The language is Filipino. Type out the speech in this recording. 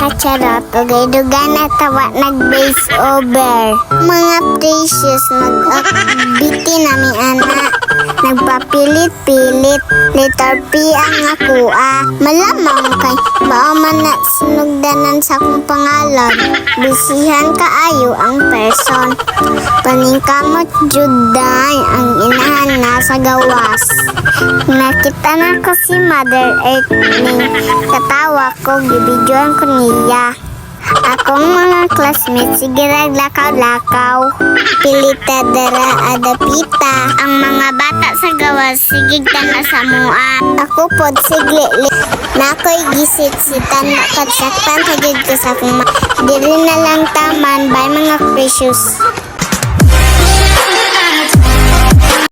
Kacharot, ugay dugan na tawa nag-base over. Mga precious, mag-akbiti nami ana. Nagpapilit-pilit, letter P ang akua. Malamang kay bauman na sinugdanan sa akong pangalan. Bisihan kaayo ang person. Paningkamot juday ang inahan na sa gawas. Nakita na ko si Mother Earth ning katawa ko, gibidyoan ko niya. Akong mga classmates, sige lakaw-lakaw. Pilita dara adapita. Ang mga bata sa gawas, sige na sa mua. Ako pod sigli nakoy gisit-sitan na katsaktan kagid ko sa akong diri na lang taman by mga precious.